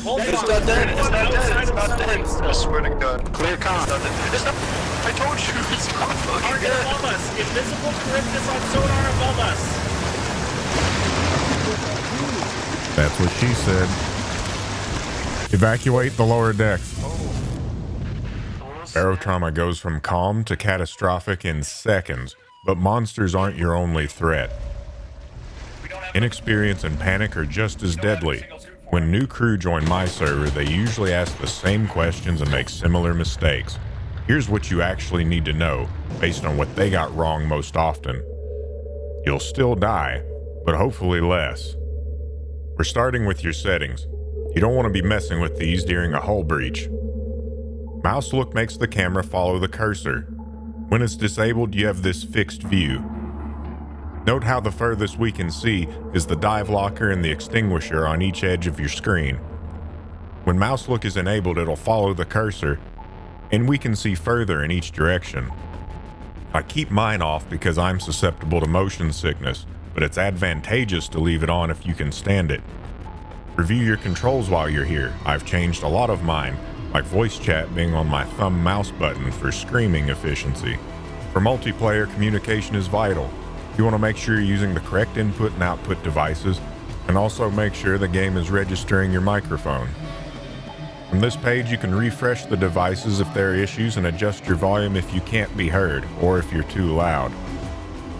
Hold It's on. not dead. It's not dead. Outside It's of not the dead. building. I swear to God. Clear con. It's not dead. It's not. I told you. It's not fucking Target dead. above us. Invisible Charybdis on sonar above us. That's what she said. Evacuate the lower decks. Barotrauma goes from calm to catastrophic in seconds, but monsters aren't your only threat. Inexperience and panic are just as deadly. When new crew join my server, they usually ask the same questions and make similar mistakes. Here's what you actually need to know, based on what they got wrong most often. You'll still die, but hopefully less. We're starting with your settings. You don't want to be messing with these during a hull breach. Mouse look makes the camera follow the cursor. When it's disabled, you have this fixed view. Note how the furthest we can see is the dive locker and the extinguisher on each edge of your screen. When mouse look is enabled, it'll follow the cursor, and we can see further in each direction. I keep mine off because I'm susceptible to motion sickness, but it's advantageous to leave it on if you can stand it. Review your controls while you're here. I've changed a lot of mine, like voice chat being on my thumb mouse button for screaming efficiency. For multiplayer, communication is vital. You want to make sure you're using the correct input and output devices, and also make sure the game is registering your microphone. From this page, you can refresh the devices if there are issues and adjust your volume if you can't be heard, or if you're too loud.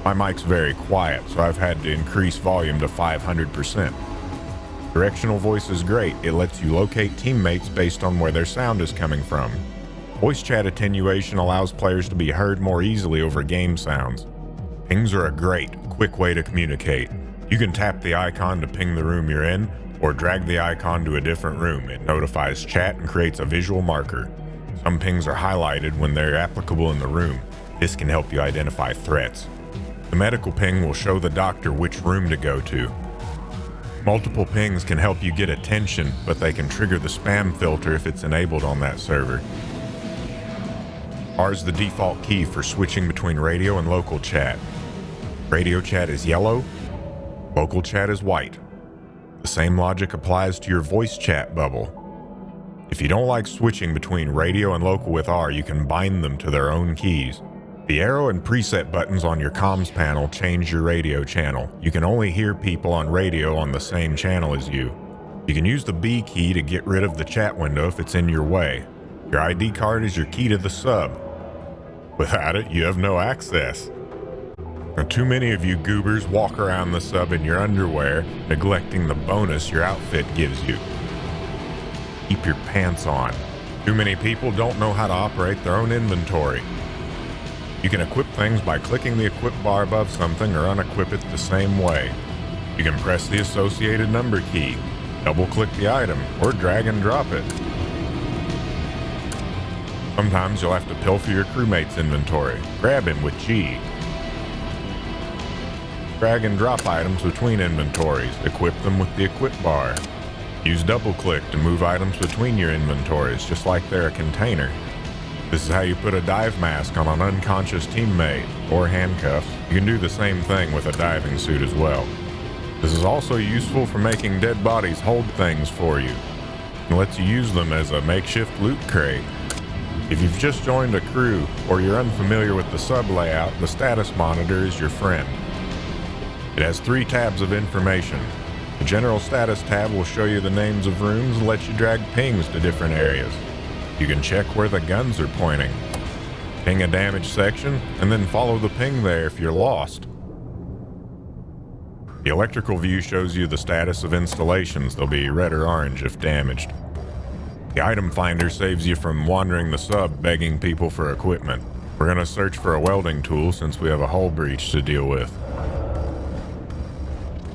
My mic's very quiet, so I've had to increase volume to 500%. Directional voice is great. It lets you locate teammates based on where their sound is coming from. Voice chat attenuation allows players to be heard more easily over game sounds. Pings are a great, quick way to communicate. You can tap the icon to ping the room you're in, or drag the icon to a different room. It notifies chat and creates a visual marker. Some pings are highlighted when they're applicable in the room. This can help you identify threats. The medical ping will show the doctor which room to go to. Multiple pings can help you get attention, but they can trigger the spam filter if it's enabled on that server. R is the default key for switching between radio and local chat. Radio chat is yellow, local chat is white. The same logic applies to your voice chat bubble. If you don't like switching between radio and local with R, you can bind them to their own keys. The arrow and preset buttons on your comms panel change your radio channel. You can only hear people on radio on the same channel as you. You can use the B key to get rid of the chat window if it's in your way. Your ID card is your key to the sub. Without it, you have no access. Now, too many of you goobers walk around the sub in your underwear, neglecting the bonus your outfit gives you. Keep your pants on. Too many people don't know how to operate their own inventory. You can equip things by clicking the equip bar above something or unequip it the same way. You can press the associated number key, double-click the item, or drag and drop it. Sometimes you'll have to pilfer your crewmate's inventory. Grab him with G. Drag and drop items between inventories. Equip them with the equip bar. Use double-click to move items between your inventories, just like they're a container. This is how you put a dive mask on an unconscious teammate, or handcuffs. You can do the same thing with a diving suit as well. This is also useful for making dead bodies hold things for you. It lets you use them as a makeshift loot crate. If you've just joined a crew, or you're unfamiliar with the sub layout, the status monitor is your friend. It has 3 tabs of information. The general status tab will show you the names of rooms and let you drag pings to different areas. You can check where the guns are pointing. Ping a damaged section, and then follow the ping there if you're lost. The electrical view shows you the status of installations. They'll be red or orange if damaged. The item finder saves you from wandering the sub begging people for equipment. We're going to search for a welding tool since we have a hull breach to deal with.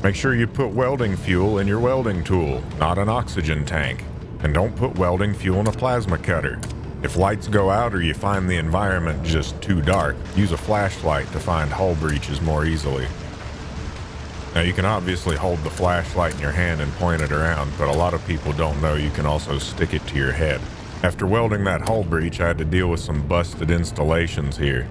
Make sure you put welding fuel in your welding tool, not an oxygen tank. And don't put welding fuel in a plasma cutter. If lights go out or you find the environment just too dark, use a flashlight to find hull breaches more easily. Now you can obviously hold the flashlight in your hand and point it around, but a lot of people don't know you can also stick it to your head. After welding that hull breach, I had to deal with some busted installations here.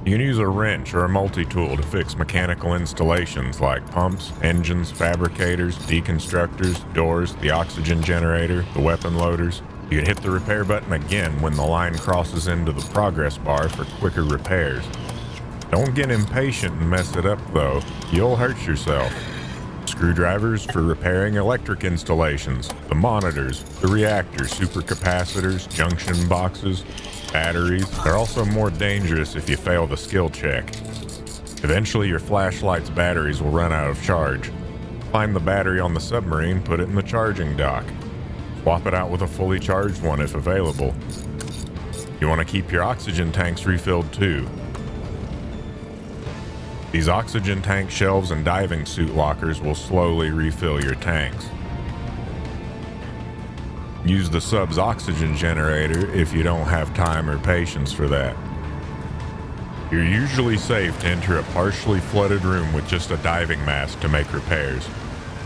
You can use a wrench or a multi-tool to fix mechanical installations like pumps, engines, fabricators, deconstructors, doors, the oxygen generator, the weapon loaders. You can hit the repair button again when the line crosses into the progress bar for quicker repairs. Don't get impatient and mess it up though, you'll hurt yourself. Screwdrivers for repairing electric installations, the monitors, the reactors, supercapacitors, junction boxes, batteries. They're also more dangerous if you fail the skill check. Eventually your flashlight's batteries will run out of charge. Find the battery on the submarine, put it in the charging dock. Swap it out with a fully charged one if available. You want to keep your oxygen tanks refilled too. These oxygen tank shelves and diving suit lockers will slowly refill your tanks. Use the sub's oxygen generator if you don't have time or patience for that. You're usually safe to enter a partially flooded room with just a diving mask to make repairs.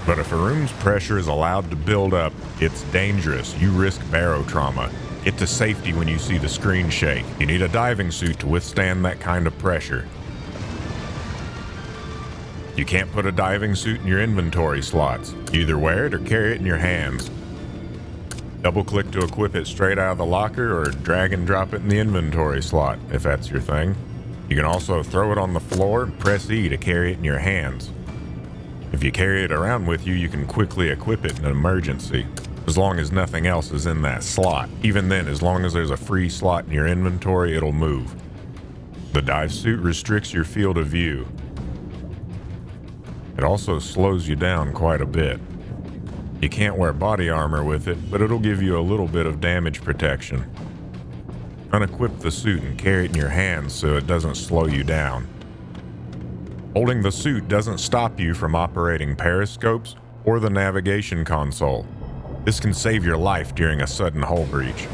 But if a room's pressure is allowed to build up, it's dangerous. You risk barotrauma. Get to safety when you see the screen shake. You need a diving suit to withstand that kind of pressure. You can't put a diving suit in your inventory slots. You either wear it or carry it in your hands. Double-click to equip it straight out of the locker or drag and drop it in the inventory slot, if that's your thing. You can also throw it on the floor and press E to carry it in your hands. If you carry it around with you, you can quickly equip it in an emergency, as long as nothing else is in that slot. Even then, as long as there's a free slot in your inventory, it'll move. The dive suit restricts your field of view. It also slows you down quite a bit. You can't wear body armor with it, but it'll give you a little bit of damage protection. Unequip the suit and carry it in your hands so it doesn't slow you down. Holding the suit doesn't stop you from operating periscopes or the navigation console. This can save your life during a sudden hull breach.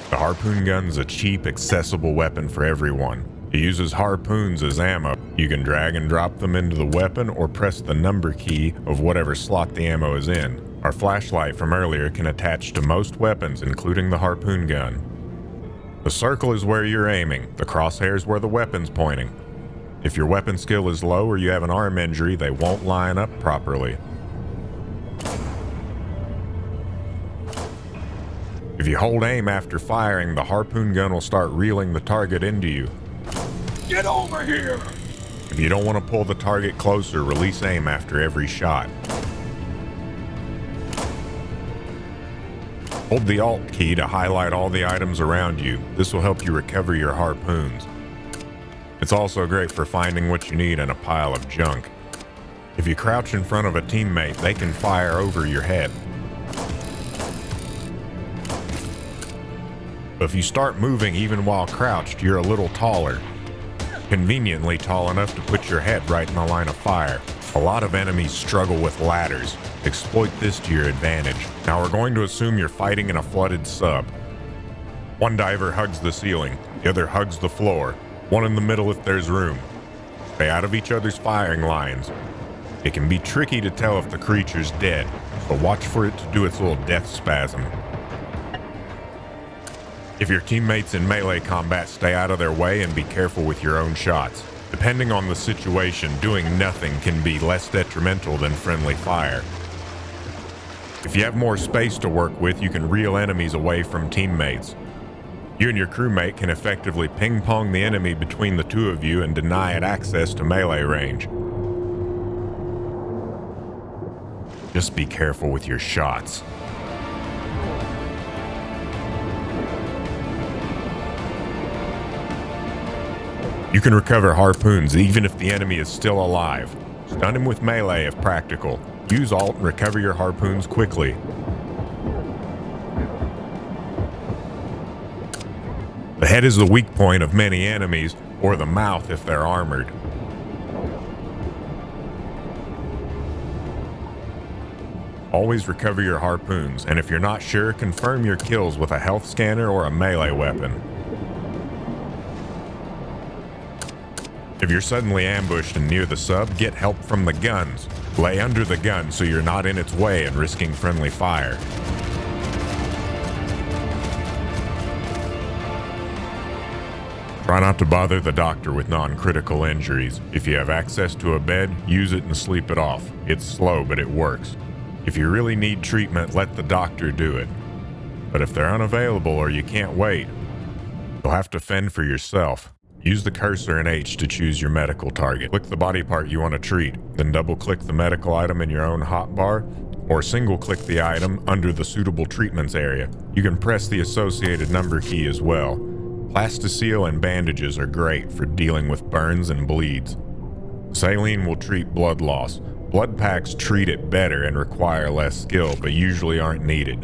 The harpoon gun is a cheap, accessible weapon for everyone. It uses harpoons as ammo. You can drag and drop them into the weapon or press the number key of whatever slot the ammo is in. Our flashlight from earlier can attach to most weapons, including the harpoon gun. The circle is where you're aiming. The crosshair is where the weapon's pointing. If your weapon skill is low or you have an arm injury, they won't line up properly. If you hold aim after firing, the harpoon gun will start reeling the target into you. Get over here! If you don't want to pull the target closer, release aim after every shot. Hold the Alt key to highlight all the items around you. This will help you recover your harpoons. It's also great for finding what you need in a pile of junk. If you crouch in front of a teammate, they can fire over your head. But if you start moving even while crouched, you're a little taller. Conveniently tall enough to put your head right in the line of fire. A lot of enemies struggle with ladders. Exploit this to your advantage. Now we're going to assume you're fighting in a flooded sub. One diver hugs the ceiling, the other hugs the floor, one in the middle if there's room. Stay out of each other's firing lines. It can be tricky to tell if the creature's dead, so watch for it to do its little death spasm. If your teammates in melee combat, stay out of their way and be careful with your own shots. Depending on the situation, doing nothing can be less detrimental than friendly fire. If you have more space to work with, you can reel enemies away from teammates. You and your crewmate can effectively ping-pong the enemy between the two of you and deny it access to melee range. Just be careful with your shots. You can recover harpoons even if the enemy is still alive. Stun him with melee if practical. Use Alt and recover your harpoons quickly. The head is the weak point of many enemies, or the mouth if they're armored. Always recover your harpoons, and if you're not sure, confirm your kills with a health scanner or a melee weapon. If you're suddenly ambushed and near the sub, get help from the guns. Lay under the gun so you're not in its way and risking friendly fire. Try not to bother the doctor with non-critical injuries. If you have access to a bed, use it and sleep it off. It's slow, but it works. If you really need treatment, let the doctor do it. But if they're unavailable or you can't wait, you'll have to fend for yourself. Use the cursor and H to choose your medical target. Click the body part you want to treat, then double-click the medical item in your own hotbar, or single-click the item under the suitable treatments area. You can press the associated number key as well. Plasticine and bandages are great for dealing with burns and bleeds. Saline will treat blood loss. Blood packs treat it better and require less skill, but usually aren't needed.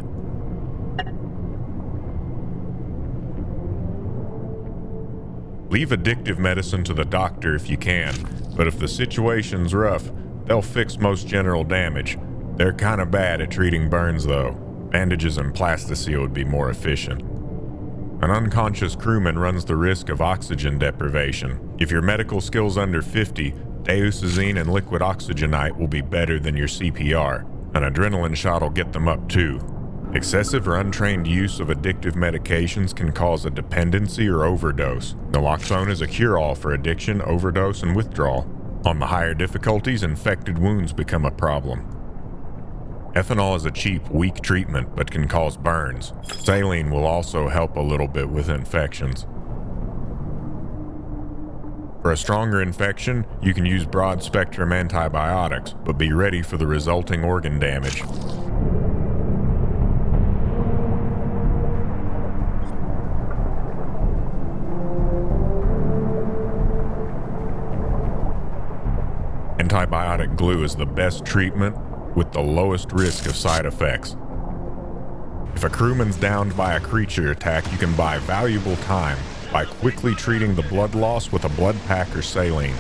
Leave addictive medicine to the doctor if you can, but if the situation's rough, they'll fix most general damage. They're kinda bad at treating burns though. Bandages and plasticine would be more efficient. An unconscious crewman runs the risk of oxygen deprivation. If your medical skill's under 50, deusazine and liquid oxygenite will be better than your CPR. An adrenaline shot will get them up too. Excessive or untrained use of addictive medications can cause a dependency or overdose. Naloxone is a cure-all for addiction, overdose, and withdrawal. On the higher difficulties, infected wounds become a problem. Ethanol is a cheap, weak treatment, but can cause burns. Saline will also help a little bit with infections. For a stronger infection, you can use broad-spectrum antibiotics, but be ready for the resulting organ damage. Antibiotic glue is the best treatment with the lowest risk of side effects. If a crewman's downed by a creature attack, you can buy valuable time by quickly treating the blood loss with a blood pack or saline.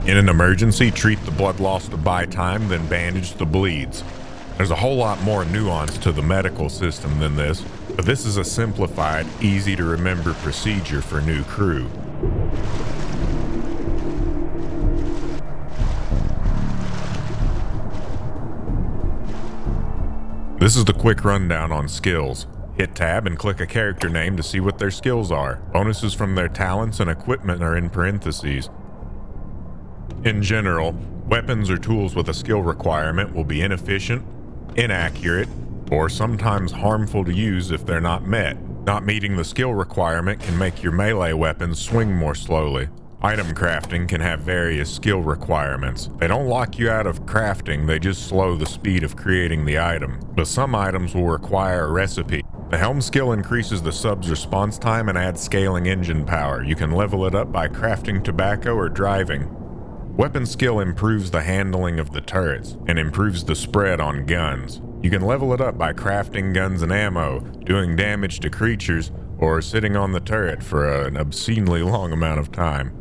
In an emergency, treat the blood loss to buy time, then bandage the bleeds. There's a whole lot more nuance to the medical system than this, but this is a simplified, easy-to-remember procedure for new crew. This is the quick rundown on skills. Hit tab and click a character name to see what their skills are. Bonuses from their talents and equipment are in parentheses. In general, weapons or tools with a skill requirement will be inefficient, inaccurate, or sometimes harmful to use if they're not met. Not meeting the skill requirement can make your melee weapons swing more slowly. Item crafting can have various skill requirements. They don't lock you out of crafting, they just slow the speed of creating the item. But some items will require a recipe. The helm skill increases the sub's response time and adds scaling engine power. You can level it up by crafting tobacco or driving. Weapon skill improves the handling of the turrets and improves the spread on guns. You can level it up by crafting guns and ammo, doing damage to creatures, or sitting on the turret for an obscenely long amount of time.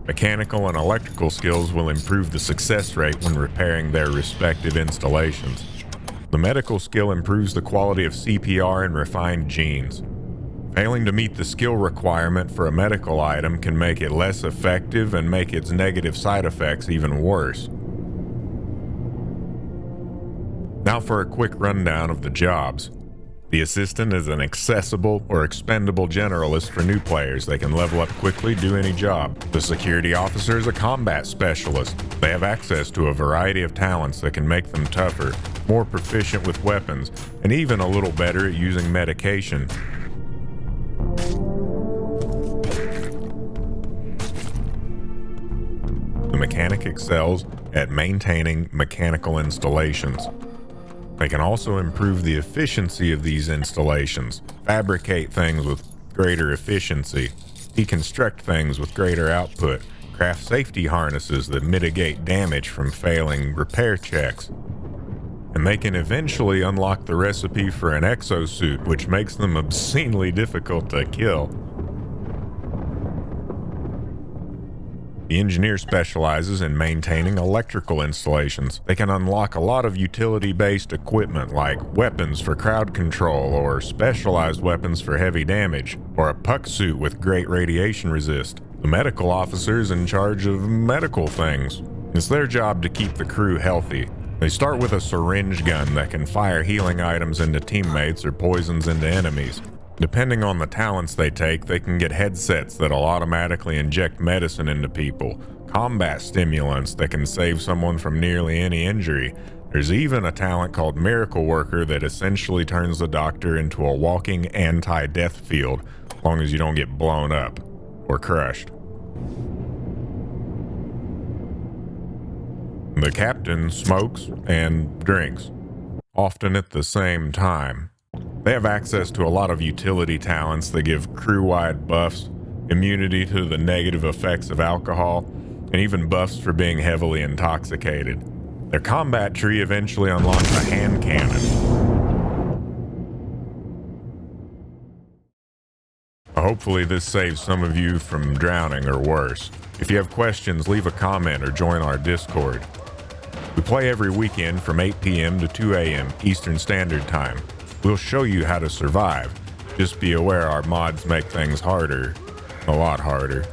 Mechanical and electrical skills will improve the success rate when repairing their respective installations. The medical skill improves the quality of CPR and refined genes. Failing to meet the skill requirement for a medical item can make it less effective and make its negative side effects even worse. Now for a quick rundown of the jobs. The assistant is an accessible or expendable generalist for new players. They can level up quickly, do any job. The security officer is a combat specialist. They have access to a variety of talents that can make them tougher, more proficient with weapons, and even a little better at using medication. The mechanic excels at maintaining mechanical installations. They can also improve the efficiency of these installations, fabricate things with greater efficiency, deconstruct things with greater output, craft safety harnesses that mitigate damage from failing repair checks. And they can eventually unlock the recipe for an exosuit, which makes them obscenely difficult to kill. The engineer specializes in maintaining electrical installations. They can unlock a lot of utility-based equipment like weapons for crowd control or specialized weapons for heavy damage, or a puck suit with great radiation resist. The medical officer is in charge of medical things. It's their job to keep the crew healthy. They start with a syringe gun that can fire healing items into teammates or poisons into enemies. Depending on the talents they take, they can get headsets that'll automatically inject medicine into people, combat stimulants that can save someone from nearly any injury. There's even a talent called Miracle Worker that essentially turns the doctor into a walking anti-death field, as long as you don't get blown up or crushed. The captain smokes and drinks, often at the same time. They have access to a lot of utility talents that give crew-wide buffs, immunity to the negative effects of alcohol, and even buffs for being heavily intoxicated. Their combat tree eventually unlocks a hand cannon. Hopefully this saves some of you from drowning or worse. If you have questions, leave a comment or join our Discord. We play every weekend from 8 p.m. to 2 a.m. Eastern Standard Time. We'll show you how to survive. Just be aware our mods make things harder, a lot harder.